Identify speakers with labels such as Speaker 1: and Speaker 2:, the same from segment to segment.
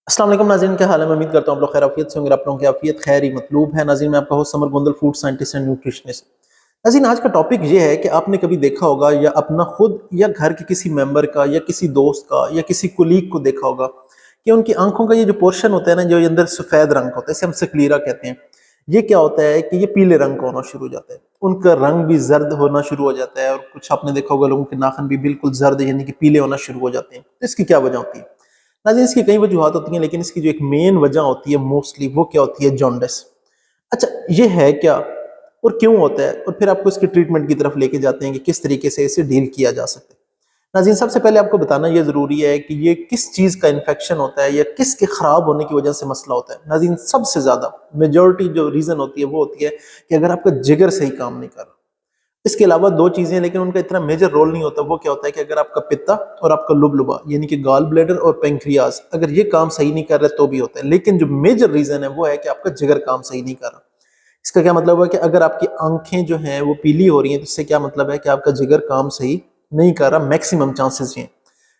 Speaker 1: अस्सलाम वालेकुम नाज़रीन, क्या हाल है। मैं उम्मीद करता हूँ आप लोग खैर आफियत से होंगे। आप लोगों की आफियत खैर ही मतलूब है। नाज़रीन, मैं आपका host summer Gondal, food scientist and nutritionist. नाज़रीन, आज का टॉपिक ये है कि आपने कभी देखा होगा या अपना खुद या घर के किसी मेंबर का या किसी दोस्त का या किसी कुलीग को देखा होगा कि उनकी आंखों का ये जो पोर्शन होता है ना, जो ये अंदर सफ़ेद रंग का होता है, इसे हम सक्लीरा कहते हैं। ये क्या होता है कि ये पीले रंग का होना शुरू हो जाता है, उनका रंग भी जर्द होना शुरू हो जाता है और कुछ आपने देखा होगा लोगों के नाखून भी बिल्कुल जर्द यानी कि पीले होना शुरू हो जाते हैं। तो इसकी क्या वजह होती है नाज़रीन? इसकी कई वजूहत होती हैं, लेकिन इसकी जो एक मेन वजह होती है मोस्टली वो क्या होती है? जॉन्डिस। अच्छा, ये है क्या और क्यों होता है, और फिर आपको इसके ट्रीटमेंट की तरफ लेके जाते हैं कि किस तरीके से इसे डील किया जा सकता है। नाज़रीन, सबसे पहले आपको बताना ये ज़रूरी है कि ये किस चीज़ का इन्फेक्शन होता है या किसके ख़राब होने की वजह से मसला होता है। नाज़रीन, सबसे ज़्यादा मेजॉरिटी जो रीज़न होती है वो होती है कि अगर आपका जिगर सही काम नहीं कर रहा। इसके अलावा दो चीजें, लेकिन उनका इतना मेजर रोल नहीं होता। वो क्या होता है कि अगर आपका पित्ता और आपका लुबलुबा यानी कि गॉल ब्लैडर और पेंक्रियाज अगर ये काम सही नहीं कर रहे तो भी होता है। लेकिन जो मेजर रीजन है वो है कि आपका जिगर काम सही नहीं कर रहा। इसका क्या मतलब है कि अगर आपकी आंखें जो हैं वो पीली हो रही हैं तो इससे क्या मतलब है कि आपका जिगर काम सही नहीं कर रहा। मैक्सिमम चांसेस ये हैं।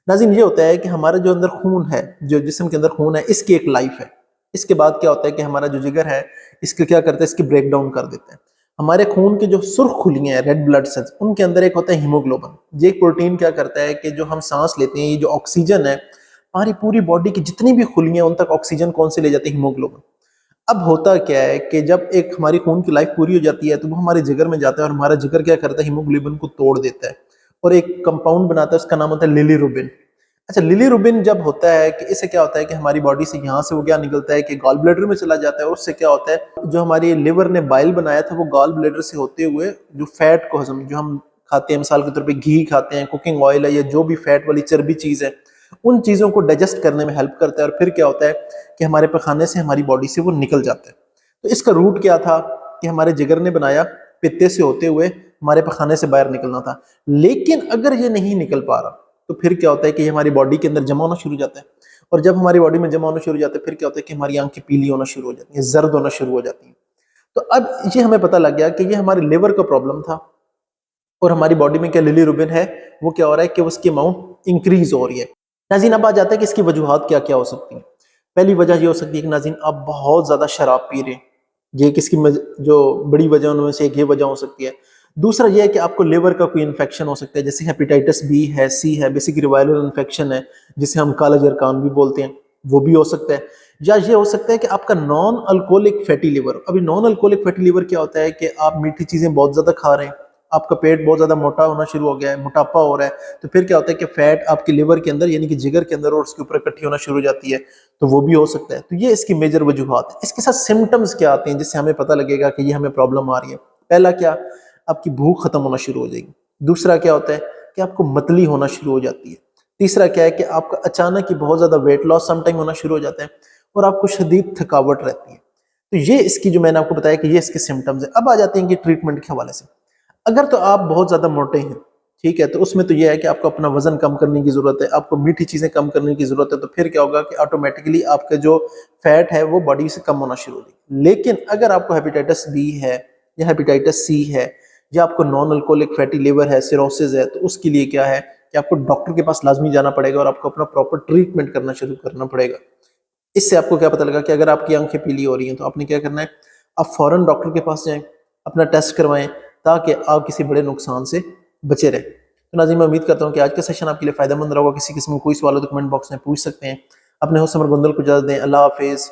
Speaker 1: नाज़रीन, ये होता है कि हमारा जो अंदर खून है, जो जिस्म के अंदर खून है, इसकी एक लाइफ है। इसके बाद क्या होता है कि हमारा जो जिगर है इसके क्या करते हैं, इसकी ब्रेक डाउन कर देते हैं। हमारे खून के जो सुर्ख खुलियां हैं, रेड ब्लड सेल्स, उनके अंदर एक होता है हीमोग्लोबिन। ये एक प्रोटीन क्या करता है कि जो हम सांस लेते हैं, ये जो ऑक्सीजन है, हमारी पूरी बॉडी की जितनी भी खुलियां उन तक ऑक्सीजन कौन से ले जाते हैं? हीमोग्लोबिन। अब होता क्या है कि जब एक हमारी खून की लाइफ पूरी हो जाती है तो वो हमारे जिगर में जाता है और हमारा जिगर क्या करता है? हीमोग्लोबिन को तोड़ देता है और एक कंपाउंड बनाता है, उसका नाम होता है लिलीरुबिन। अच्छा, लिलीरुबिन जब होता है कि इससे क्या होता है कि हमारी बॉडी से यहाँ से वो क्या निकलता है कि गॉल ब्लैडर में चला जाता है, और उससे क्या होता है, जो हमारी लिवर ने बाइल बनाया था वो गॉल ब्लैडर से होते हुए जो फैट को हजम, जो हम खाते हैं, मिसाल के तौर पे घी खाते हैं, कुकिंग ऑयल है, या जो भी फैट वाली चर्बी चीज है, उन चीजों को डाइजेस्ट करने में हेल्प करता है। और फिर क्या होता है कि हमारे पखाने से, हमारी बॉडी से वो निकल जाता है। तो इसका रूट क्या था कि हमारे जिगर ने बनाया, पित्ते से होते हुए हमारे पखाने से बाहर निकलना था। लेकिन अगर ये नहीं निकल पा रहा तो फिर क्या होता है कि ये हमारी बॉडी के अंदर जमा होना शुरू हो जाता है। और जब हमारी बॉडी में जमा होना शुरू हो जाता है फिर क्या होता है कि हमारी आंखें पीली होना शुरू हो जाती हैं, जर्द होना शुरू हो जाती हैं। तो अब ये हमें पता लग गया कि ये हमारे लिवर का प्रॉब्लम था। और हमारी बॉडी में क्या लिलीरुबिन है, वो क्या हो रहा है कि उसकी अमाउंट इंक्रीज हो रही है। नाज़रीन, अब आ जाता है कि इसकी वजूहत क्या क्या हो सकती हैं। पहली वजह ये हो सकती है कि नाज़रीन आप बहुत ज़्यादा शराब पी रहे हैं। ये किसकी जो बड़ी वजह उनमें से एक ये वजह हो सकती है। दूसरा ये है कि आपको लिवर का कोई इन्फेक्शन हो सकता है, जैसे हेपेटाइटिस बी है, सी है, बेसिक वायरल इन्फेक्शन है, जिसे हम काला जरकान भी बोलते हैं, वो भी हो सकता है। या ये हो सकता है कि आपका नॉन अल्कोहलिक फैटी लिवर। अभी नॉन अल्कोहलिक फैटी लिवर क्या होता है कि आप मीठी चीज़ें बहुत ज़्यादा खा रहे हैं, आपका पेट बहुत ज़्यादा मोटा होना शुरू हो गया है, मोटापा हो रहा है, तो फिर क्या होता है कि फैट आपके लिवर के अंदर यानी कि जिगर के अंदर और उसके ऊपर इकट्ठी होना शुरू हो जाती है, तो वो भी हो सकता है। तो ये इसकी मेजर वजूहत है। इसके साथ सिम्टम्स क्या आते हैं जिससे हमें पता लगेगा कि ये हमें प्रॉब्लम आ रही है? पहला क्या, आपकी भूख खत्म होना शुरू हो जाएगी। दूसरा क्या होता है कि आपको मतली होना शुरू हो जाती है। तीसरा क्या है कि आपका अचानक ही बहुत ज़्यादा वेट लॉस समटाइम होना शुरू हो जाता है और आपको शदीद थकावट रहती है। तो ये इसकी जो मैंने आपको बताया कि ये इसके सिम्टम्स है। अब आ जाते हैं कि ट्रीटमेंट के हवाले से। अगर तो आप बहुत ज़्यादा मोटे हैं, ठीक है, तो उसमें तो ये है कि आपको अपना वज़न कम करने की ज़रूरत है, आपको मीठी चीज़ें कम करने की ज़रूरत है। तो फिर क्या होगा कि ऑटोमेटिकली आपका जो फैट है वो बॉडी से कम होना शुरू हो जाएगी। लेकिन अगर आपको हेपेटाइटिस बी है या हेपेटाइटिस सी है या आपको नॉन अल्कोहलिक फैटी लिवर है, सिरोसिस है, तो उसके लिए क्या है कि आपको डॉक्टर के पास लाज़मी जाना पड़ेगा और आपको अपना प्रॉपर ट्रीटमेंट करना शुरू करना पड़ेगा। इससे आपको क्या पता लगा कि अगर आपकी आंखें पीली हो रही हैं तो आपने क्या करना है, आप फौरन डॉक्टर के पास जाएं, अपना टेस्ट करवाएं, ताकि आप किसी बड़े नुकसान से बचे रहें। तो नाज़रीन, मैं उम्मीद करता हूँ कि आज का सेशन आपके लिए फ़ायदेमंद रहा होगा। किसी किस्म में कोई सवाल हो तो कमेंट बॉक्स में पूछ सकते हैं। अपने होस्ट समर गोंदल को इजाज़त दें। अल्लाह हाफिज़।